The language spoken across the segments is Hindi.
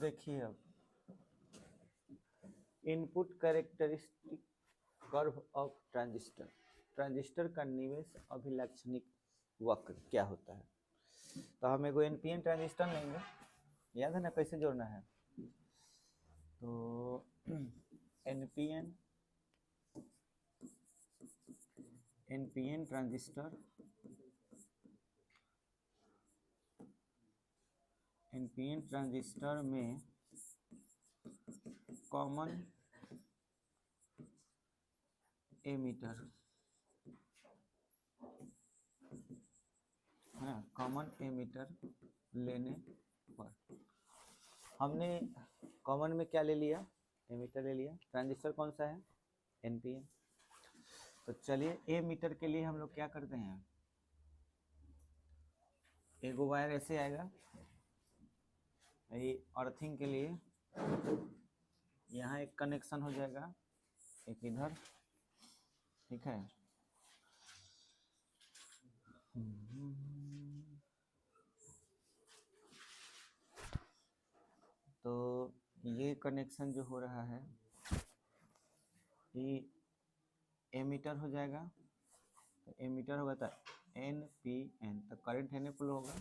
देखिए अब input characteristic curve of transistor, transistor का निवेश अभिलक्षणिक वक्र क्या होता है। तो हम एगो एनपीएन ट्रांजिस्टर लेंगे, याद है ना कैसे जोड़ना है। तो NPN NPN transistor NPN transistor में कॉमन एमिटर है, कॉमन एमिटर लेने पर हमने कॉमन में क्या ले लिया, एमिटर ले लिया। ट्रांजिस्टर कौन सा है, एनपीएन। तो चलिए एमीटर के लिए हम लोग क्या करते हैं, एगो वायर ऐसे आएगा, ये अर्थिंग के लिए यहाँ एक कनेक्शन हो जाएगा, एक इधर, ठीक है। तो ये कनेक्शन जो हो रहा है ये एमीटर हो जाएगा। तो एमीटर होगा तो एन पी एन, तो करंट एन फ्लो होगा।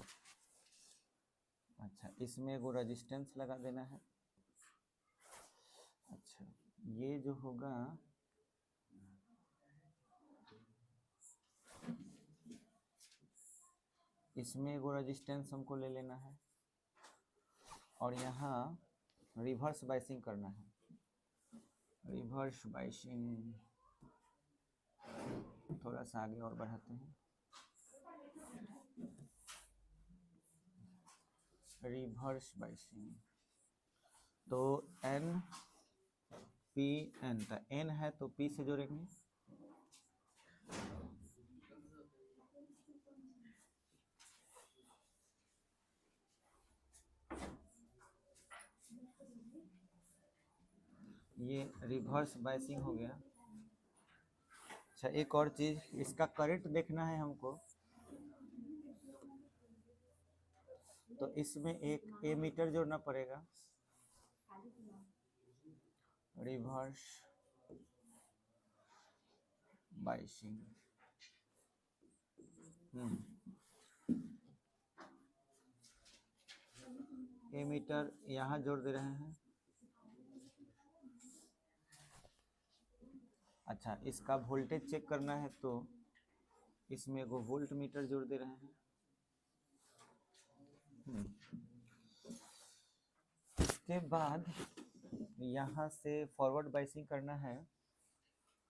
अच्छा, इसमें एगो रेजिस्टेंस लगा देना है। अच्छा, ये जो होगा इसमें एगो रेजिस्टेंस हमको ले लेना है और यहाँ रिवर्स बाइसिंग करना है। रिवर्स बाइसिंग थोड़ा सा आगे और बढ़ाते हैं, रिवर्स बाइसिंग। तो एन पी एन, तो एन है तो पी से जोड़ेंगे, ये रिवर्स बाइसिंग हो गया। अच्छा, एक और चीज, इसका करंट देखना है हमको, तो इसमें एक एमीटर जोड़ना पड़ेगा, रिवर्स बाइसिंग। एमीटर यहाँ जोड़ दे रहे हैं। अच्छा, इसका वोल्टेज चेक करना है तो इसमें एगो वोल्ट मीटर जोड़ दे रहे हैं। इसके बाद यहाँ से फॉरवर्ड बाइसिंग करना है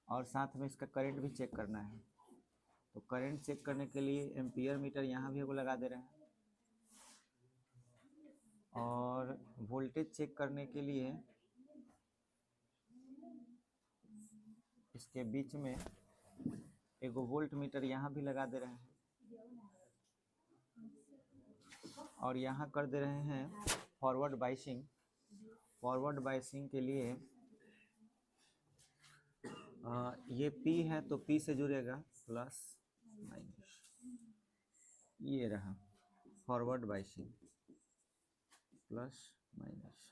और साथ में इसका करंट भी चेक करना है। तो करंट चेक करने के लिए एम्पियर मीटर यहाँ भी एगो लगा दे रहे हैं और वोल्टेज चेक करने के लिए इसके बीच में एगो वोल्ट मीटर यहाँ भी लगा दे रहे हैं और यहाँ कर दे रहे हैं फॉरवर्ड बाइसिंग। फॉरवर्ड बाइसिंग के लिए ये P है तो P से जुड़ेगा प्लस माइनस, ये रहा फॉरवर्ड बाइसिंग, प्लस माइनस।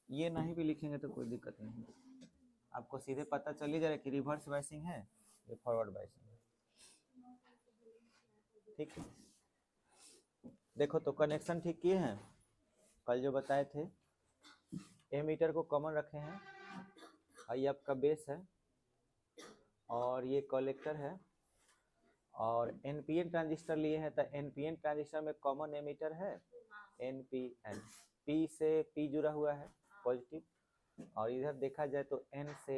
ये नहीं भी लिखेंगे तो कोई दिक्कत नहीं, आपको सीधे पता चल ही जाएगा कि रिवर्स बाइसिंग है, ये फॉरवर्ड बाइसिंग है। ठीक है, देखो तो कनेक्शन ठीक किए हैं, कल जो बताए थे। एमीटर को कॉमन रखे हैं, ये आपका बेस है और ये कलेक्टर है। और एनपीएन ट्रांजिस्टर लिए हैं तो एनपीएन ट्रांजिस्टर में कॉमन एमीटर है एनपीएन, पी से पी जुड़ा हुआ है पॉजिटिव, और इधर देखा जाए तो एन से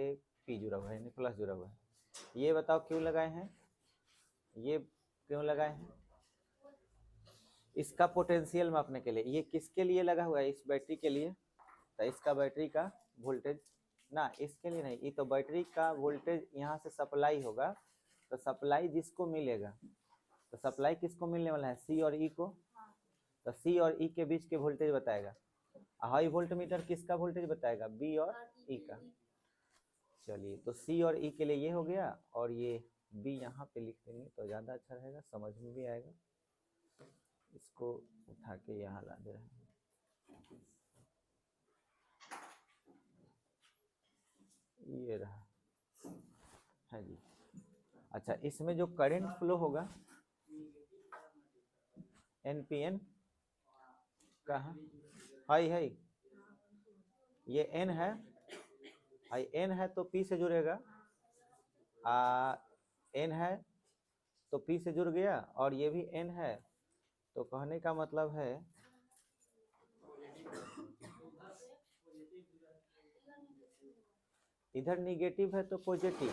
पी जुड़ा हुआ है यानी प्लस जुड़ा हुआ है। ये बताओ क्यों लगाए हैं, ये क्यों लगाए हैं। इसका पोटेंशियल मापने के लिए। ये किसके लिए लगा हुआ है? इस बैटरी के लिए। तो इसका बैटरी का वोल्टेज ना, इसके लिए नहीं, ये तो बैटरी का वोल्टेज यहाँ से सप्लाई होगा। तो सप्लाई जिसको मिलेगा, तो सप्लाई किसको मिलने वाला है? सी और ई को। तो सी और ई के बीच के वोल्टेज बताएगा। हाई वोल्ट मीटर किसका वोल्टेज बताएगा? बी और ई का। चलिए, तो सी और ई के लिए ये हो गया, और ये बी यहाँ पे लिख देंगे तो ज़्यादा अच्छा रहेगा, समझ में भी आएगा। इसको उठा के यहाँ ला दे रहे हैं। ये रहा है जी। अच्छा, इसमें जो करंट फ्लो होगा एनपीएन कहाँ? हाई है, ये एन है, हाई एन है तो पी से जुड़ेगा, एन है तो पी से जुड़ गया, और ये भी एन है। तो कहने का मतलब है इधर निगेटिव है तो पॉजिटिव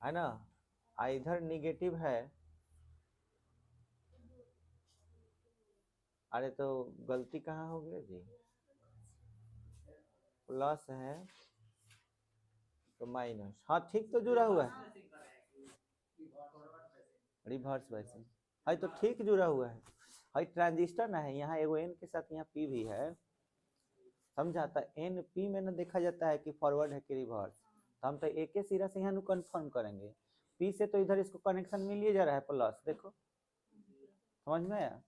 है ना, इधर निगेटिव है। अरे तो गलती कहाँ हो गई जी? प्लस है तो माइनस, हाँ ठीक तो जुड़ा हुआ है, रिवर्स वैसे है तो ठीक जुड़ा हुआ है। हाई ट्रांजिस्टर ना है, यहाँ एगो एन के साथ यहाँ पी भी है, समझा? तो एन पी में ना देखा जाता है कि फॉरवर्ड है कि रिवर्स। तो हम तो एक ही सिरा से यहाँ कंफर्म करेंगे। पी से तो इधर इसको कनेक्शन मिल ही जा रहा है प्लस, देखो समझ में आया?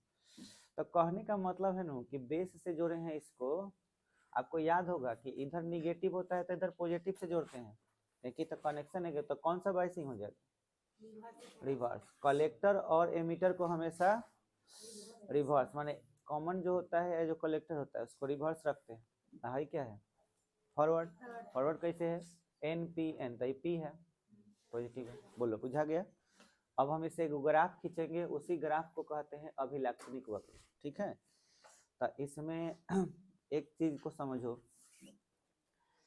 तो कहने का मतलब है ना कि बेस से जोड़े हैं इसको। आपको याद होगा कि इधर निगेटिव होता है तो इधर पॉजिटिव से जोड़ते हैं, एक ही तो कनेक्शन है। तो कौन सा बाइसिंग हो जाएगा? रिवर्स। कलेक्टर और एमीटर को हमेशा रिवर्स, माने कॉमन जो होता है, जो कलेक्टर होता है उसको रिवर्स रखते हैं। हाई क्या है? फॉरवर्ड। फॉरवर्ड कैसे है? एन पी एन, तो पी है, पॉजिटिव है। बोलो, बुझा गया? अब हम इसे ग्राफ खींचेंगे, उसी ग्राफ को कहते हैं अभिलाक्षणिक वक्र, ठीक है? तो इसमें एक चीज को समझो,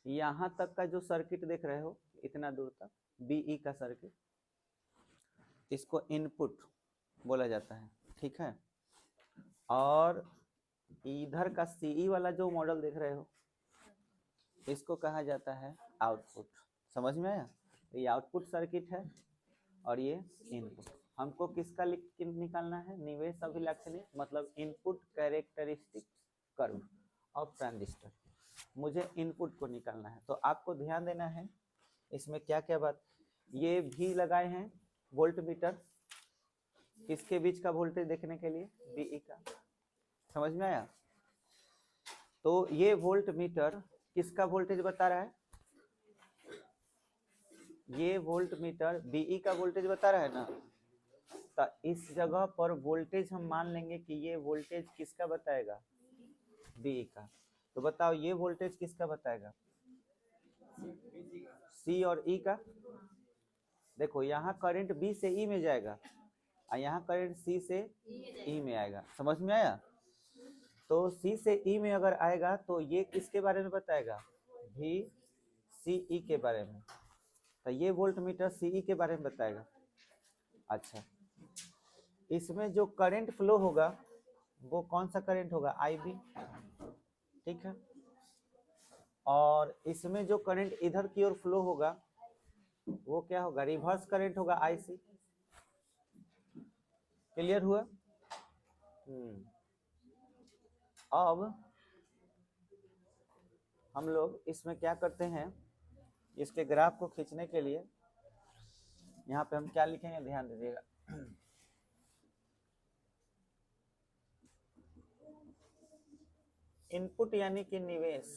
यहाँ तक का जो सर्किट देख रहे हो, इतना दूर तक बीई का सर्किट, इसको इनपुट बोला जाता है, ठीक है? और इधर का सीई वाला जो मॉडल देख रहे हो, इसको कहा जाता है आउटपुट। समझ में आया? ये आउटपुट सर्किट है और ये इनपुट। हमको किसका निकालना है? निवेश अभिलाक्षणिक, मतलब input characteristic curve of transistor. मुझे इनपुट को निकालना है, तो आपको ध्यान देना है इसमें क्या क्या बात। ये भी लगाए हैं वोल्ट मीटर, किसके बीच का वोल्टेज देखने के लिए? बीई का। समझ में आया? तो ये वोल्ट मीटर किसका वोल्टेज बता रहा है? ये वोल्ट मीटर बीई का वोल्टेज बता रहा है ना। तो इस जगह पर वोल्टेज हम मान लेंगे कि ये वोल्टेज किसका बताएगा? बीई का। तो बताओ ये वोल्टेज किसका बताएगा? सी और ई का। देखो यहाँ करंट बी से ई में जाएगा और यहाँ करंट सी से ई में आएगा। समझ में आया? तो सी से ई में अगर आएगा तो ये किसके बारे में बताएगा? भी सी ई के बारे में। तो ये वोल्ट मीटर सी ई के बारे में बताएगा। अच्छा, इसमें जो करंट फ्लो होगा वो कौन सा करंट होगा? आई बी, ठीक है? और इसमें जो करंट इधर की ओर फ्लो होगा वो क्या होगा? रिवर्स करंट होगा, आई सी। क्लियर हुआ? अब हम लोग इसमें क्या करते हैं, इसके ग्राफ को खींचने के लिए यहाँ पे हम क्या लिखेंगे, ध्यान दीजिएगा। इनपुट यानी कि निवेश,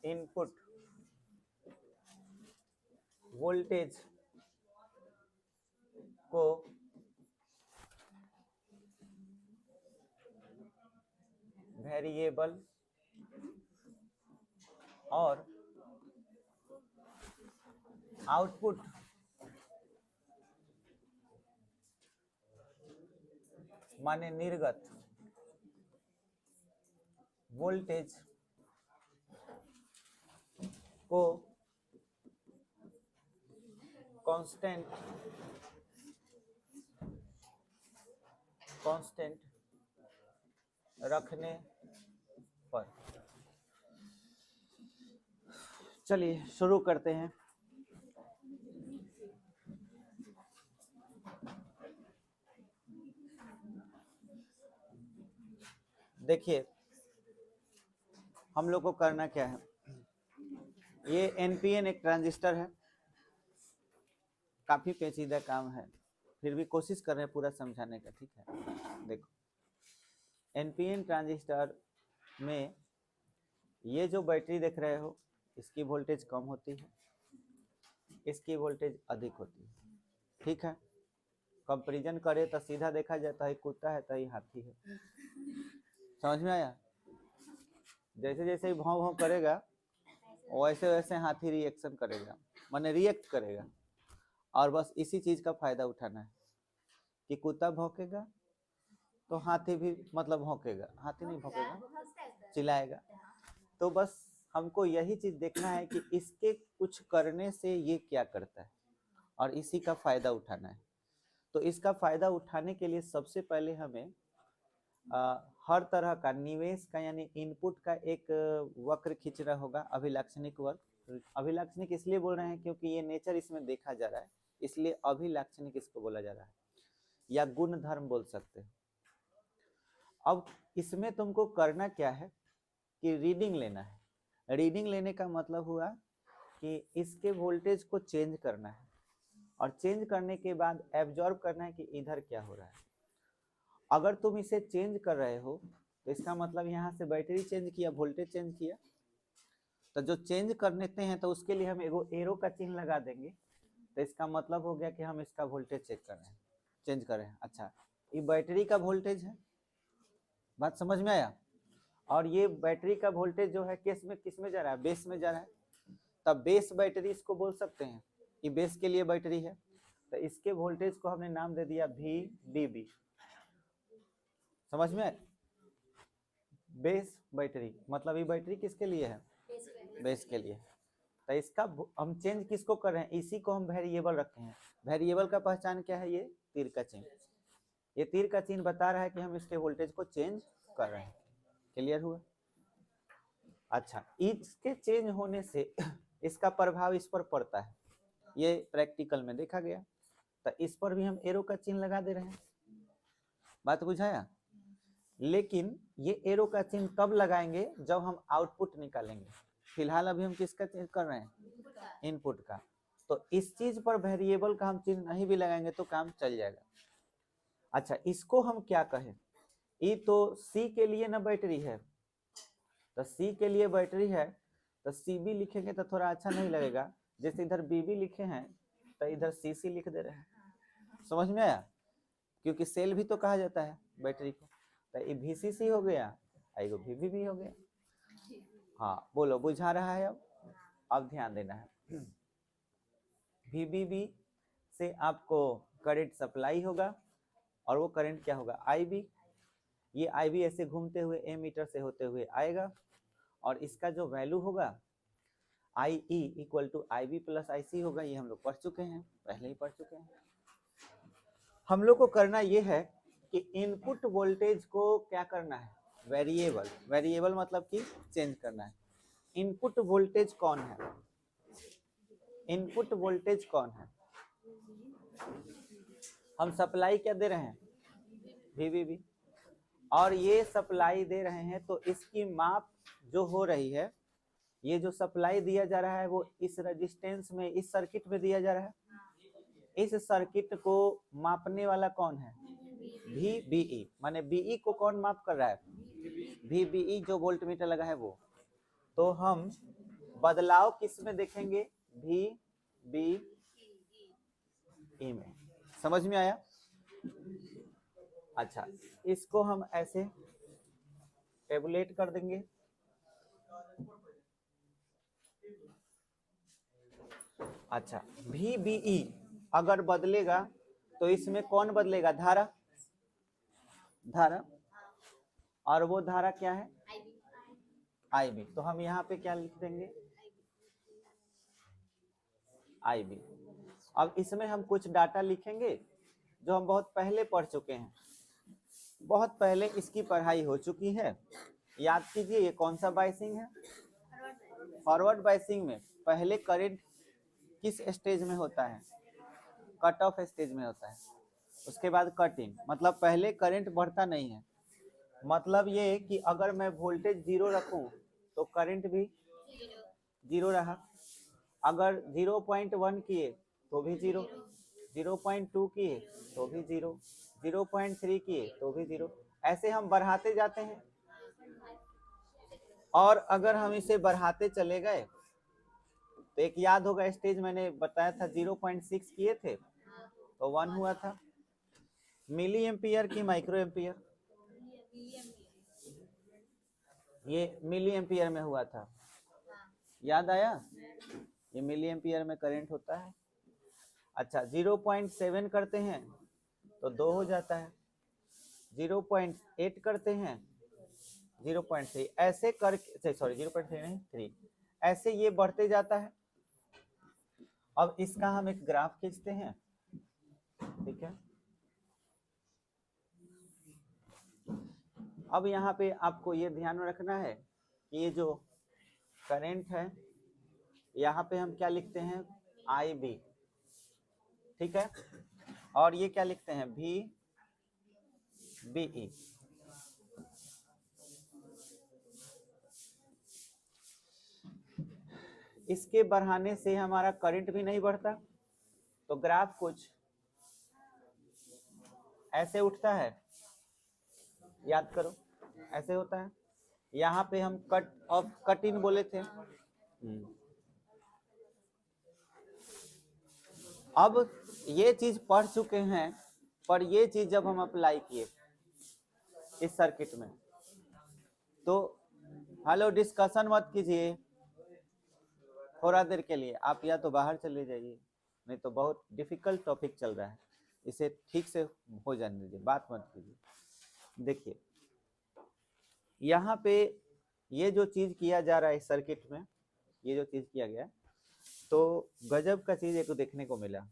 इनपुट वोल्टेज को वेरिएबल और आउटपुट माने निर्गत वोल्टेज को कांस्टेंट रखने पर। चलिए शुरू करते हैं। देखिए हम लोग को करना क्या है, ये एनपीएन एक ट्रांजिस्टर है, काफी पेचीदा काम है, फिर भी कोशिश कर रहे हैं पूरा समझाने का, ठीक है। देखो एनपीएन ट्रांजिस्टर में ये जो बैटरी देख रहे हो, इसकी वोल्टेज कम होती है, इसकी वोल्टेज अधिक होती है, ठीक है। कंपैरिजन करे तो सीधा देखा जाता है कुत्ता है तो ये हाथी है, समझ में आया। जैसे जैसे भाव भाव करेगा वैसे वैसे हाथी रिएक्शन करेगा, माने रिएक्ट करेगा। और बस इसी चीज का फायदा उठाना है कि कुत्ता भौंकेगा तो हाथी भी मतलब भौंकेगा, हाथी नहीं भौंकेगा, चिल्लाएगा। तो बस हमको यही चीज देखना है कि इसके कुछ करने से ये क्या करता है और इसी का फायदा उठाना है। तो इसका फायदा उठाने के लिए सबसे पहले हमें हर तरह का निवेश का यानी इनपुट का एक वक्र खींचना होगा, अभिलाक्षणिक वक्र। अभिलाक्षणिक इसलिए बोल रहे हैं क्योंकि ये नेचर इसमें देखा जा रहा है, इसलिए अभिलाक्षणिक इसको बोला जा रहा है, या गुण धर्म बोल सकते हैं। अब इसमें तुमको करना क्या है कि रीडिंग लेना है। रीडिंग लेने का मतलब हुआ कि इसके वोल्टेज को चेंज करना है और चेंज करने के बाद एब्जॉर्ब करना है कि इधर क्या हो रहा है। अगर तुम इसे चेंज कर रहे हो तो इसका मतलब यहाँ से बैटरी चेंज किया, वोल्टेज चेंज किया। तो जो चेंज कर लेते हैं तो उसके लिए हम एरो का चिन्ह लगा देंगे, तो इसका मतलब हो गया कि हम इसका वोल्टेज चेक कर रहे हैं, चेंज कर रहे हैं। अच्छा, ये बैटरी का वोल्टेज है, बात समझ में आया। और ये बैटरी का वोल्टेज जो है किस में जा रहा है, बेस में जा रहा है। तब बेस बैटरी इसको बोल सकते हैं, ये बेस के लिए बैटरी है। तो इसके वोल्टेज को हमने नाम दे दिया VBB, समझ में। बेस बैटरी मतलब ये बैटरी किसके लिए है, बेस के लिए। तो इसका हम चेंज किसको कर रहे हैं, इसी को हम वेरिएबल रखे हैं। वेरिएबल का पहचान क्या है, ये तीर का चिन्ह। ये तीर का चिन्ह बता रहा है कि हम इसके वोल्टेज को चेंज कर रहे हैं। क्लियर हुआ। अच्छा, इसके चेंज होने से इसका प्रभाव इस पर पड़ता है, ये प्रैक्टिकल में देखा गया। तो इस पर भी हम एरो का चिन्ह लगा दे रहे हैं, बात बुझाया। लेकिन ये एरो का चिन्ह तब लगाएंगे जब हम आउटपुट निकालेंगे। फिलहाल अभी हम किसका चेंज कर रहे हैं, इनपुट का। तो इस चीज पर वेरिएबल का हम चिन्ह नहीं भी लगाएंगे तो काम चल जाएगा। अच्छा, इसको हम क्या कहें, ये तो सी के लिए ना बैटरी है, तो सी के लिए बैटरी है, तो CB लिखेंगे तो थोड़ा अच्छा नहीं लगेगा। जैसे इधर BB लिखे हैं तो इधर CC लिख दे रहे हैं, समझ में आया। क्योंकि सेल भी तो कहा जाता है बैटरी को। तो ये VCC हो गया, एगो VBB हो गया। हाँ बोलो, बुझा रहा है। अब ध्यान देना है, VBB से आपको करंट सप्लाई होगा और वो करंट क्या होगा, IB। ये IB ऐसे घूमते हुए एमीटर से होते हुए आएगा और इसका जो वैल्यू होगा IE equal to IB plus IC होगा। ये हम लोग पढ़ चुके हैं, पहले ही पढ़ चुके हैं। हम लोग को करना ये है कि इनपुट वोल्टेज को क्या करना है, वेरिएबल। वेरिएबल मतलब कि चेंज करना है। इनपुट वोल्टेज कौन है, इनपुट वोल्टेज कौन है, हम सप्लाई क्या दे रहे हैं, VBB। और ये सप्लाई दे रहे हैं तो इसकी माप जो हो रही है, ये जो सप्लाई दिया जा रहा है वो इस रेजिस्टेंस में, इस सर्किट में दिया जा रहा है। इस सर्किट को मापने वाला कौन है, VBE। माने BE को कौन माप कर रहा है, VBE जो वोल्ट मीटर लगा है वो। तो हम बदलाव किस में देखेंगे, VBE में। समझ में आया। अच्छा, इसको हम ऐसे टेबुलेट कर देंगे। अच्छा, VBE अगर बदलेगा तो इसमें कौन बदलेगा, धारा, धारा। और वो धारा क्या है, IB। तो हम यहाँ पे क्या लिख देंगे, IB। अब इसमें हम कुछ डाटा लिखेंगे जो हम बहुत पहले पढ़ चुके हैं, बहुत पहले इसकी पढ़ाई हो चुकी है। याद कीजिए ये कौन सा बायसिंग है, फॉरवर्ड बायसिंग में पहले करंट किस स्टेज में होता है, कट ऑफ स्टेज में होता है, उसके बाद कट इन, मतलब पहले करंट बढ़ता नहीं है। मतलब ये कि अगर मैं वोल्टेज 0 रखूं तो करंट भी 0 रहा, अगर 0.1 किए तो भी 0, 0.2 किए तो भी 0, 0.3 किए तो भी 0, ऐसे हम बढ़ाते जाते हैं। और अगर हम इसे बढ़ाते चले गए तो एक याद होगा स्टेज मैंने बताया था 0.6 किए थे तो 1 हुआ था, मिली एम्पियर की माइक्रो एम्पियर, ये मिली एम्पियर में हुआ था, याद आया, ये मिली एम्पियर में करंट होता है। अच्छा 0.7 करते हैं तो 2 हो जाता है, 0.8 करते हैं 0.3, ऐसे करके, सॉरी 0.3 नहीं 3, ऐसे ये बढ़ते जाता है। अब इसका हम एक ग्राफ खींचते हैं, ठीक है। अब यहाँ पे आपको ये ध्यान में रखना है कि ये जो करंट है यहाँ पे हम क्या लिखते हैं, IB, ठीक है, और ये क्या लिखते हैं, VBE। इसके बढ़ाने से हमारा करंट भी नहीं बढ़ता, तो ग्राफ कुछ ऐसे उठता है, याद करो ऐसे होता है। यहाँ पे हम कट इन बोले थे। अब ये चीज पढ़ चुके हैं, पर ये चीज जब हम अप्लाई किए इस सर्किट में तो हेलो डिस्कशन मत कीजिए थोड़ा देर के लिए, आप या तो बाहर चले जाइए, नहीं तो बहुत डिफिकल्ट टॉपिक चल रहा है, इसे ठीक से हो जाने दीजिए, बात मत कीजिए। देखिए यहाँ पे ये जो चीज किया जा रहा है इस सर्किट में, ये जो चीज किया गया तो गजब का चीज एक देखने को मिला।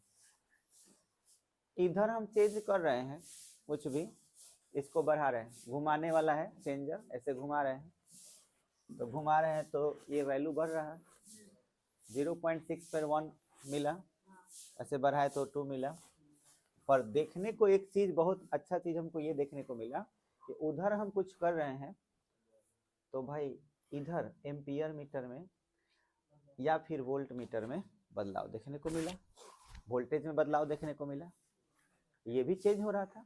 इधर हम चेंज कर रहे हैं कुछ भी, इसको बढ़ा रहे हैं, घुमाने वाला है चेंजर, ऐसे घुमा रहे हैं तो घुमा रहे हैं तो ये वैल्यू बढ़ रहा है, 0.6 पर 1 मिला, ऐसे बढ़ाए तो 2 मिला। पर देखने को एक चीज, बहुत अच्छा चीज हमको ये देखने को मिला कि उधर हम कुछ कर रहे हैं तो भाई इधर एम्पियर मीटर में या फिर वोल्ट मीटर में बदलाव देखने को मिला, वोल्टेज में बदलाव देखने को मिला, ये भी चेंज हो रहा था।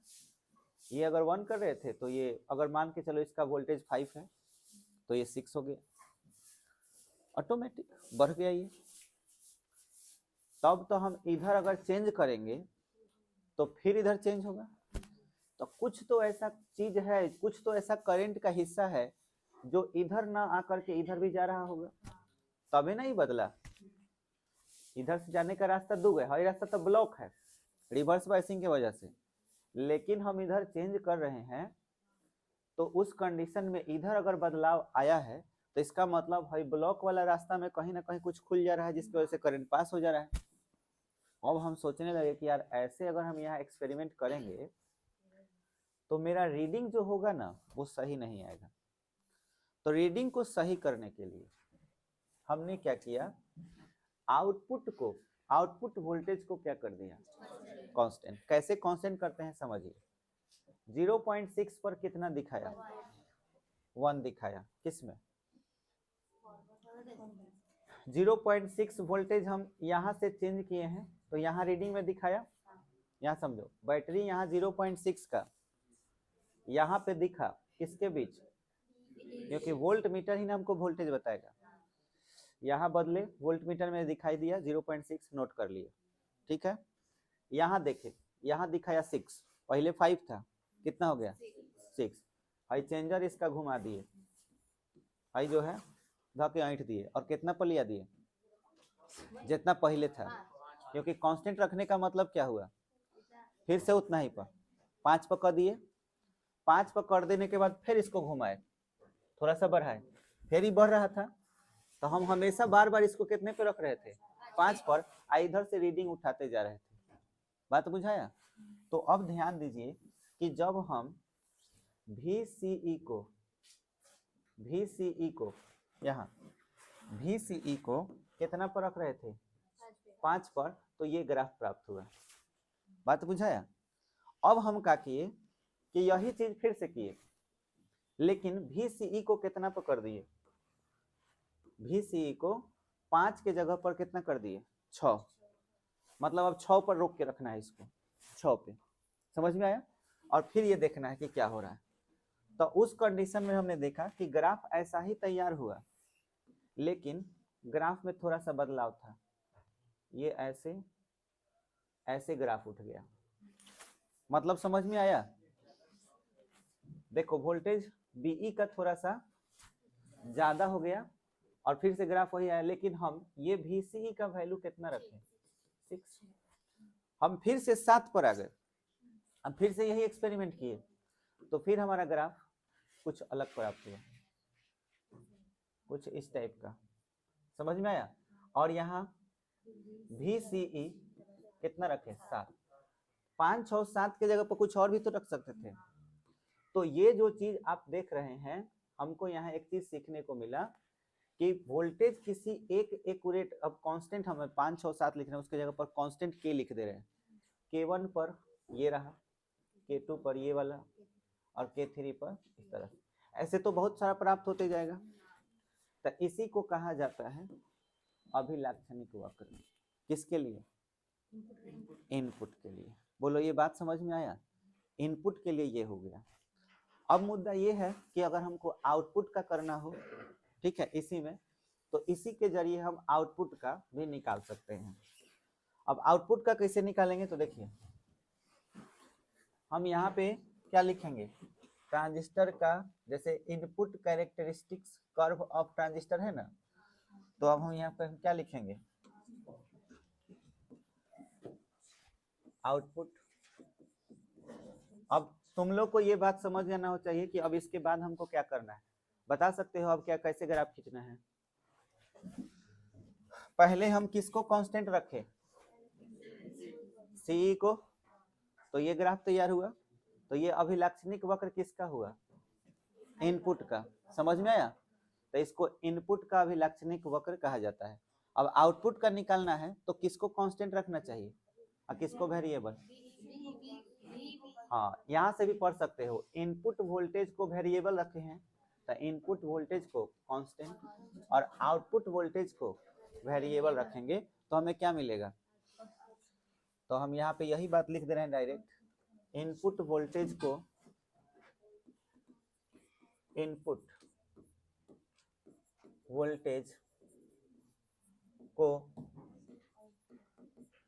ये अगर 1 कर रहे थे तो ये अगर मान के चलो इसका वोल्टेज 5 है तो ये 6 हो गया, ऑटोमेटिक बढ़ गया ये। तब तो हम इधर अगर चेंज करेंगे तो फिर इधर चेंज होगा, तो कुछ तो ऐसा चीज है, कुछ तो ऐसा करंट का हिस्सा है जो इधर ना आकर के इधर भी जा रहा होगा, तभी नहीं बदला। इधर से जाने का रास्ता 2 है, हर रास्ता तो ब्लॉक है रिवर्स बायसिंग की वजह से, लेकिन हम इधर चेंज कर रहे हैं तो उस कंडीशन में इधर अगर बदलाव आया है तो इसका मतलब है ब्लॉक वाला रास्ता में कहीं ना कहीं कुछ खुल जा रहा है जिसकी वजह से करंट पास हो जा रहा है। अब हम सोचने लगे कि यार ऐसे अगर हम यहाँ एक्सपेरिमेंट करेंगे तो मेरा रीडिंग जो होगा ना वो सही नहीं आएगा। तो रीडिंग को सही करने के लिए हमने क्या किया, आउटपुट वोल्टेज को क्या कर दिया, कांस्टेंट। कैसे कांस्टेंट करते हैं समझिए, 0.6 पर कितना दिखाया, 1 दिखाया, किसमें 0.6 वोल्टेज हम यहाँ से चेंज किए हैं तो यहाँ रीडिंग में दिखाया, यहाँ समझो बैटरी यहाँ 0.6 का यहाँ पे दिखा, किसके बीच, क्योंकि वोल्ट मीटर ही ना हमको वोल्टेज बताएगा, यहाँ बदले वोल्ट मीटर में दिखाई दिया 0.6, नोट कर लिए, ठीक है। यहाँ देखे, यहाँ दिखाया 6, पहले 5 था, कितना हो गया 6, हाई चेंजर इसका घुमा दिए, हाई जो है धके ऐंठ दिए और कितना पर लिया दिए, जितना पहले था, क्योंकि कांस्टेंट रखने का मतलब क्या हुआ, फिर से उतना ही पर 5 पर कर दिए, 5 पर कर देने के बाद फिर इसको घुमाए, थोड़ा सा बढ़ाए, फिर ही बढ़ रहा था, तो हम हमेशा बार बार इसको कितने पे रख रहे थे 5 पर, इधर से रीडिंग उठाते जा रहे थे। बात बुझाया? तो अब ध्यान दीजिए कि जब हम VCE को यहाँ VCE को कितना पर रख रहे थे? 5 पर, तो ये ग्राफ प्राप्त हुआ। बात बुझाया? अब हम क्या किए कि यही चीज फिर से किए, लेकिन VCE को कितना पर कर दिए? VCE को 5 के जगह पर कितना कर दिए? 6। मतलब अब 6 पर रोक के रखना है इसको, 6 पे। समझ में आया? और फिर ये देखना है कि क्या हो रहा है। तो उस कंडीशन में हमने देखा कि ग्राफ ऐसा ही तैयार हुआ, लेकिन ग्राफ में थोड़ा सा बदलाव था। ये ऐसे ग्राफ उठ गया। मतलब समझ में आया? देखो वोल्टेज बीई का थोड़ा सा ज्यादा हो गया और फिर से ग्राफ वही आया, लेकिन हम ये VCE का वैल्यू कितना रखें? 6। हम फिर से 7 पर आ गए। हम फिर से यही एक्सपेरिमेंट किए, तो फिर हमारा ग्राफ कुछ अलग प्राप्त हुआ, कुछ इस टाइप का। समझ में आया? और यहाँ VCE कितना रखे? 7। 5, 6, 7 के जगह पर कुछ और भी तो रख सकते थे। तो ये जो चीज आप देख रहे हैं, हमको यहाँ एक चीज सीखने को मिला कि वोल्टेज किसी एक एक्यूरेट, अब कांस्टेंट हमें 5, 6, 7 लिख रहे हैं, उसके जगह पर कांस्टेंट K लिख दे रहे हैं। K1 पर ये रहा, K2 पर ये वाला, और K3 पर इस तरह। ऐसे तो बहुत सारा प्राप्त होते जाएगा। तो इसी को कहा जाता है अभिलाक्षणिक वक्र। किसके लिए? इनपुट के लिए। बोलो ये बात समझ में आया? इनपुट के लिए ये हो गया। अब मुद्दा ये है कि अगर हमको आउटपुट का करना हो, ठीक है, इसी में, तो इसी के जरिए हम आउटपुट का भी निकाल सकते हैं। अब आउटपुट का कैसे निकालेंगे? तो देखिए हम यहाँ पे क्या लिखेंगे? ट्रांजिस्टर का, जैसे input characteristics curve of transistor है ना, तो अब हम यहाँ पे क्या लिखेंगे? आउटपुट। अब तुम लोग को ये बात समझ जाना हो चाहिए कि अब इसके बाद हमको क्या करना है। बता सकते हो अब क्या, कैसे ग्राफ खींचना है? पहले हम किसको कांस्टेंट रखे? सीई को। तो ये ग्राफ तैयार हुआ। तो ये अभिलाक्षणिक वक्र किसका हुआ? इनपुट का। समझ में आया? तो इसको इनपुट का अभिलाक्षणिक वक्र कहा जाता है। अब आउटपुट का निकालना है तो किसको कांस्टेंट रखना चाहिए और किसको वेरिएबल? हाँ, यहाँ से भी पढ़ सकते हो, इनपुट वोल्टेज को वेरिएबल रखे हैं तो इनपुट वोल्टेज को कांस्टेंट और आउटपुट वोल्टेज को वेरिएबल रखेंगे तो हमें क्या मिलेगा? तो हम यहाँ पे यही बात लिख दे रहे हैं डायरेक्ट, इनपुट वोल्टेज को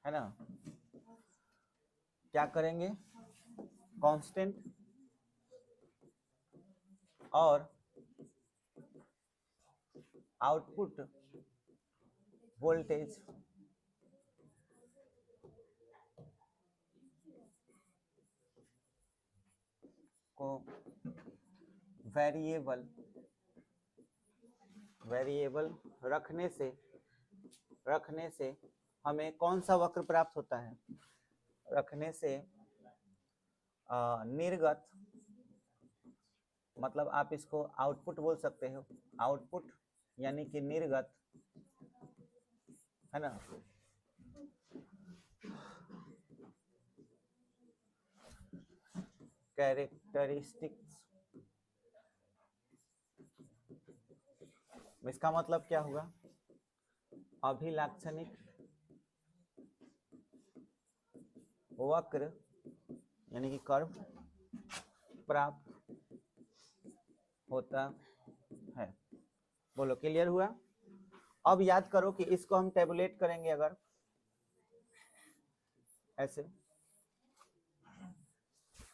है ना, क्या करेंगे? कांस्टेंट और आउटपुट वोल्टेज को वेरिएबल रखने से हमें कौन सा वक्र प्राप्त होता है? रखने से निर्गत, मतलब आप इसको आउटपुट बोल सकते हो, आउटपुट यानी कि निर्गत, है ना, कैरेक्टरिस्टिक्स। इसका मतलब क्या हुआ? अभिलाक्षणिक वक्र यानी कि कर्व प्राप्त होता है। बोलो क्लियर हुआ? अब याद करो कि इसको हम टेबुलेट करेंगे, अगर ऐसे,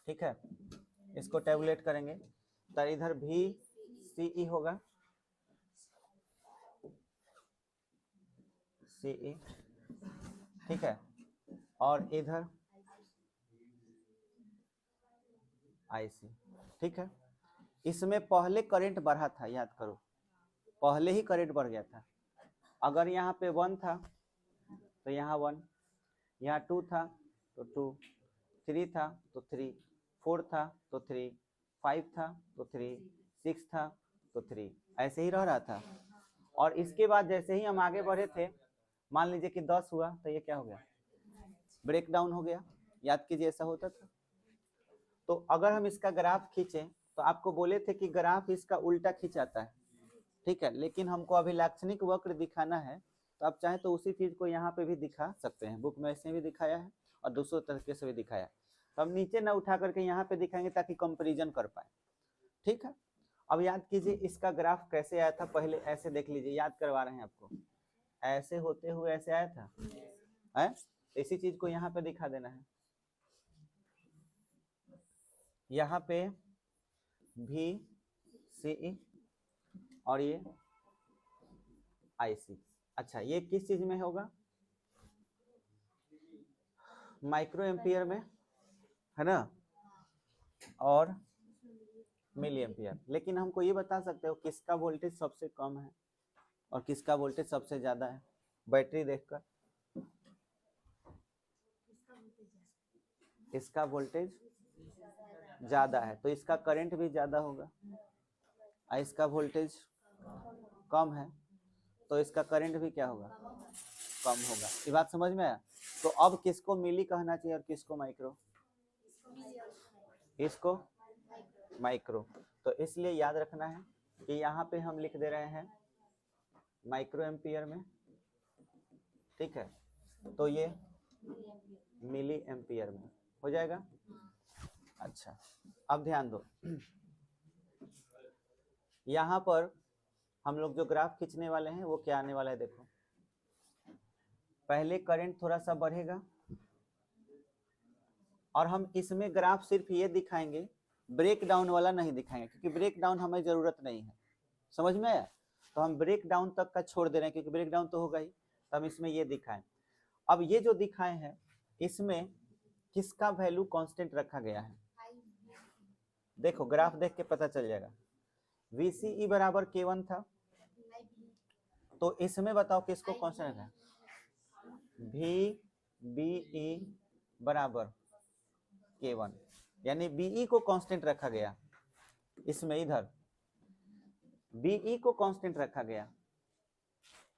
ठीक है, इसको टेबुलेट करेंगे तो इधर VCE होगा, CE, ठीक है, और इधर IC, ठीक है। इसमें पहले करंट बढ़ा था, याद करो, पहले ही करंट बढ़ गया था। अगर यहाँ पे 1 था तो यहाँ 1, यहाँ 2 था तो 2, 3 था तो 3, 4 था तो 3, 5 था तो 3, 6 था तो 3, ऐसे ही रह रहा था। और इसके बाद जैसे ही हम आगे बढ़े थे, मान लीजिए कि 10 हुआ तो ये क्या हो गया, ब्रेक डाउन हो गया। याद कीजिए ऐसा होता था। तो अगर हम इसका ग्राफ खींचें तो आपको बोले थे कि ग्राफ इसका उल्टा खींचाता है, ठीक है, लेकिन हमको अभी लाक्षणिक वक्र दिखाना है, तो आप चाहें तो उसी चीज को यहाँ पे भी दिखा सकते हैं। बुक में ऐसे भी दिखाया है और दूसरे तरीके से भी दिखाया है, तो हम नीचे ना उठा करके यहाँ पे दिखाएंगे ताकि कंपैरिजन कर पाए, ठीक है। अब याद कीजिए इसका ग्राफ कैसे आया था, पहले ऐसे देख लीजिए, याद करवा रहे हैं आपको, ऐसे होते हुए ऐसे आया था, है? इसी चीज को यहाँ पे दिखा देना है। यहाँ पे VCE और ये IC। अच्छा, ये किस चीज में होगा, माइक्रो एम्पियर में, है ना, और मिली एम्पियर। लेकिन हमको ये बता सकते हो किसका वोल्टेज सबसे कम है और किसका वोल्टेज सबसे ज्यादा है, बैटरी देखकर। इसका वोल्टेज ज्यादा है तो इसका करंट भी ज्यादा होगा, और इसका वोल्टेज कम है तो इसका करंट भी क्या होगा, कम होगा। ये बात समझ में आया। तो अब किसको मिली कहना चाहिए और किसको माइक्रो, इसको माइक्रो। तो इसलिए याद रखना है कि यहाँ पे हम लिख दे रहे हैं माइक्रो एम्पियर में, ठीक है, तो ये मिली एम्पियर में हो जाएगा। अच्छा, अब ध्यान दो, यहाँ पर हम लोग जो ग्राफ खींचने वाले हैं वो क्या आने वाला है, देखो पहले करंट थोड़ा सा बढ़ेगा और हम इसमें ग्राफ सिर्फ ये दिखाएंगे, ब्रेक डाउन वाला नहीं दिखाएंगे, क्योंकि ब्रेक डाउन हमें जरूरत नहीं है, समझ में आया। तो हम ब्रेक डाउन तक का छोड़ दे रहे हैं क्योंकि ब्रेक डाउन तो होगा ही, तो हम इसमें ये दिखाएं। अब ये जो दिखाए हैं इसमें किसका वैल्यू कांस्टेंट रखा गया है, देखो ग्राफ देख के पता चल जाएगा। VCE बराबर K1 था, तो इसमें बताओ किसको कांस्टेंट है, VBE बराबर K1, यानी BE को कांस्टेंट रखा गया, इसमें इधर BE को कांस्टेंट रखा गया।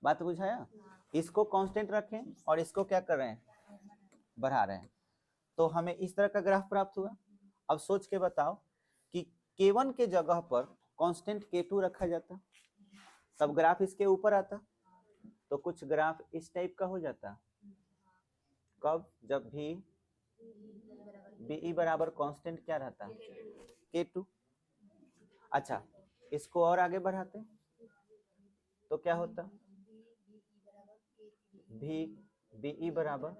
बात बुझाया, इसको कांस्टेंट रखें और इसको क्या कर रहे हैं, बढ़ा रहे हैं, तो हमें इस तरह का ग्राफ प्राप्त हुआ। अब सोच के बताओ कि K1 के जगह पर कांस्टेंट K2 रखा जाता, तब ग्राफ इसके ऊपर आता, तो कुछ ग्राफ इस टाइप का हो जाता। कब, जब भी BE बराबर कांस्टेंट क्या रहता, K2। अच्छा, इसको और आगे बढ़ाते तो क्या होता, BE बराबर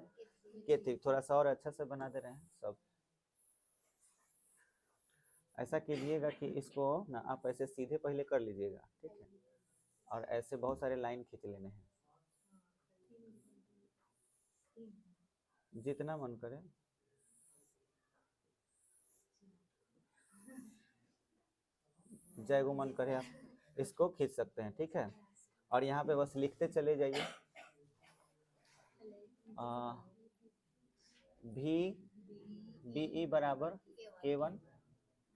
K3। थोड़ा सा और अच्छा से बना दे रहे हैं सब। ऐसा कीजिएगा कि इसको ना आप ऐसे सीधे पहले कर लीजिएगा, ठीक है, और ऐसे बहुत सारे लाइन खींच लेने हैं, जितना मन करे। जैगो मन करे आप इसको खींच सकते हैं, ठीक है। और यहाँ पे बस लिखते चले जाइए, VBE बराबर K1,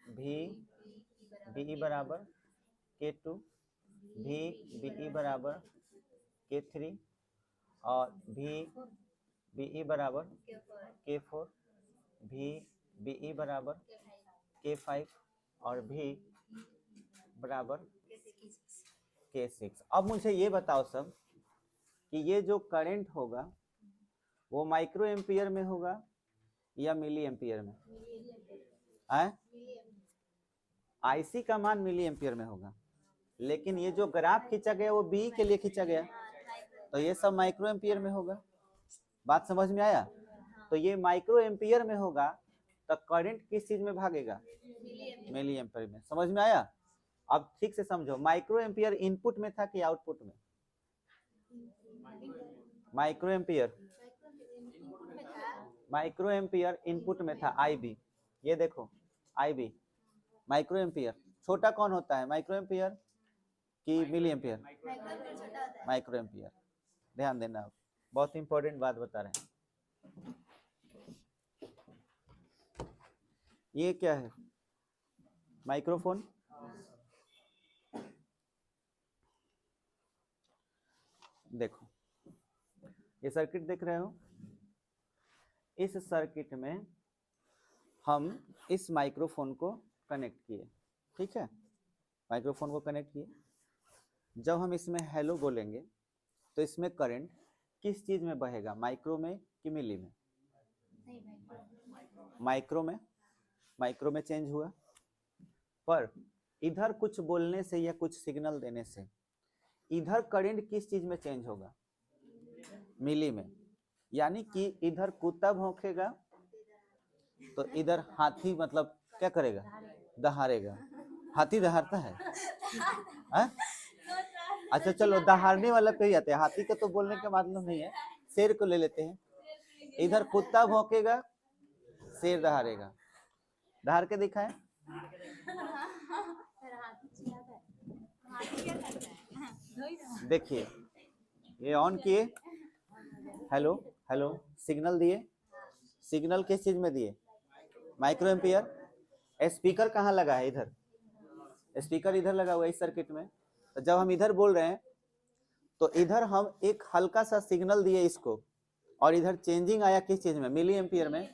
VBE बराबर K2, VBE बराबर K3 और VBE बराबर K4, VBE बराबर K5 और V बराबर K6। अब मुझे ये बताओ सब कि ये जो करंट होगा वो माइक्रो एम्पियर में होगा या मिली एम्पियर में, IC का मान मिली एम्पियर में होगा, लेकिन ये जो ग्राफ खींचा गया वो BE के लिए खींचा गया, तो ये सब माइक्रो एम्पियर में होगा। बात समझ में आया। तो ये माइक्रो एम्पियर में होगा तो करंट किस चीज में भागेगा, मिली एम्पियर में। समझ में आया। अब ठीक से समझो, माइक्रो एम्पियर इनपुट में था कि आउटपुट में, माइक्रो एम्पियर इनपुट में था, IB। ये देखो IB माइक्रो एम्पियर, छोटा कौन होता है, माइक्रो एम्पियर कि मिली एम्पियर, माइक्रो एम्पियर। ध्यान देना। बहुत इंपॉर्टेंट बात बता रहे हैं। ये क्या है? माइक्रोफोन। देखो ये सर्किट देख रहे हो, इस सर्किट में हम इस माइक्रोफोन को कनेक्ट किए, ठीक है, माइक्रोफोन को कनेक्ट किए। जब हम इसमें हेलो बोलेंगे तो इसमें करंट किस चीज में बहेगा, माइक्रो में कि मिली में? माइक्रो में। माइक्रो में चेंज हुआ, पर इधर कुछ बोलने से या कुछ सिग्नल देने से इधर करंट किस चीज में चेंज होगा, मिली में। यानी कि इधर कुत्ता भौंकेगा तो इधर हाथी मतलब क्या करेगा, दहाड़ेगा। हाथी दहाड़ता है? अच्छा चलो दहाड़ने वाला पे ही आते हैं, हाथी का तो बोलने का मतलब नहीं है, शेर को ले लेते हैं। इधर कुत्ता भौंकेगा, शेर दहाड़ेगा। दहाड़ के दिखाए। देखिए ये ऑन किए, हेलो हेलो सिग्नल दिए। सिग्नल किस चीज में दिए, माइक्रो एम्पियर। स्पीकर कहाँ लगा है, इधर। स्पीकर इधर लगा हुआ है इस सर्किट में। तो जब हम इधर बोल रहे हैं तो इधर हम एक हल्का सा सिग्नल दिए इसको, और इधर चेंजिंग आया किस चीज में, मिली एम्पियर में,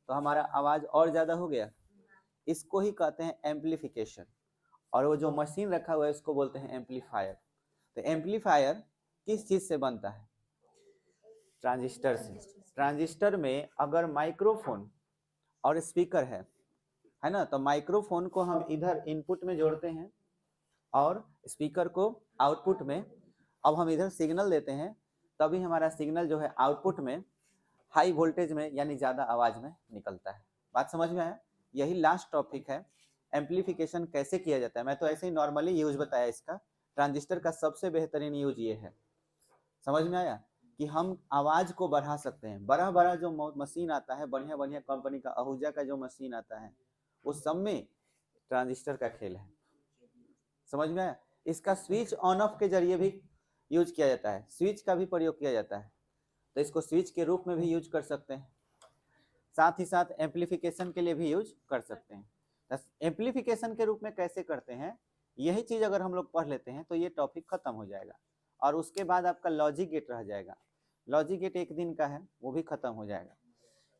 तो हमारा आवाज और ज्यादा हो गया। इसको ही कहते हैं एम्पलीफिकेशन। और वो जो मशीन रखा हुआ है उसको बोलते हैं एम्पलीफायर। तो एम्पलीफायर किस चीज से बनता है, ट्रांजिस्टर से। ट्रांजिस्टर में अगर माइक्रोफोन और स्पीकर है ना, तो माइक्रोफोन को हम इधर इनपुट में जोड़ते हैं और स्पीकर को आउटपुट में। अब हम इधर सिग्नल देते हैं, तभी हमारा सिग्नल जो है आउटपुट में हाई वोल्टेज में यानी ज़्यादा आवाज़ में निकलता है। बात समझ में आया? यही लास्ट टॉपिक है, एम्पलीफिकेशन कैसे किया जाता है। मैं तो ऐसे ही नॉर्मली यूज बताया इसका। ट्रांजिस्टर का सबसे बेहतरीन यूज ये है। समझ में आया कि हम आवाज़ को बढ़ा सकते हैं। बड़ा बड़ा जो मशीन आता है, बढ़िया बढ़िया कंपनी का, आहूजा का जो मशीन आता है, उस सब में ट्रांजिस्टर का खेल है। समझ में आया? इसका स्विच ऑन ऑफ के जरिए भी यूज किया जाता है, स्विच का भी प्रयोग किया जाता है, तो इसको स्विच के रूप में भी यूज कर सकते हैं। साथ ही साथ एम्पलीफिकेशन के लिए भी यूज कर सकते हैं। एम्पलीफिकेशन के रूप में कैसे करते हैं, यही चीज अगर हम लोग पढ़ लेते हैं तो ये टॉपिक खत्म हो जाएगा। और उसके बाद आपका लॉजिक गेट रह जाएगा। लॉजिक गेट एक दिन का है, वो भी खत्म हो जाएगा,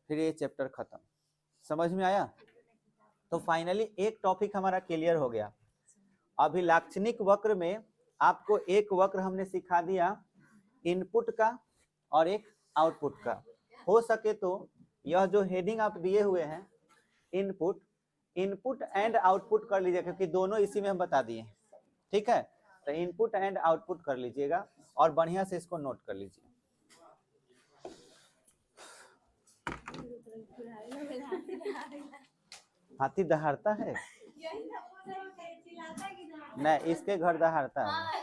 फिर ये चैप्टर खत्म। समझ में आया? तो फाइनली एक टॉपिक हमारा क्लियर हो गया। अभी लाक्षणिक वक्र में आपको एक वक्र हमने सिखा दिया इनपुट का और एक आउटपुट का। हो सके तो यह जो हेडिंग आप दिए हुए हैं इनपुट, इनपुट एंड आउटपुट कर लीजिए, क्योंकि दोनों इसी में हम बता दिए। ठीक है, तो इनपुट एंड आउटपुट कर लीजिएगा और बढ़िया से इसको नोट कर लीजिए। हाथी दहाड़ता है? नहीं, इसके घर दहाड़ता है।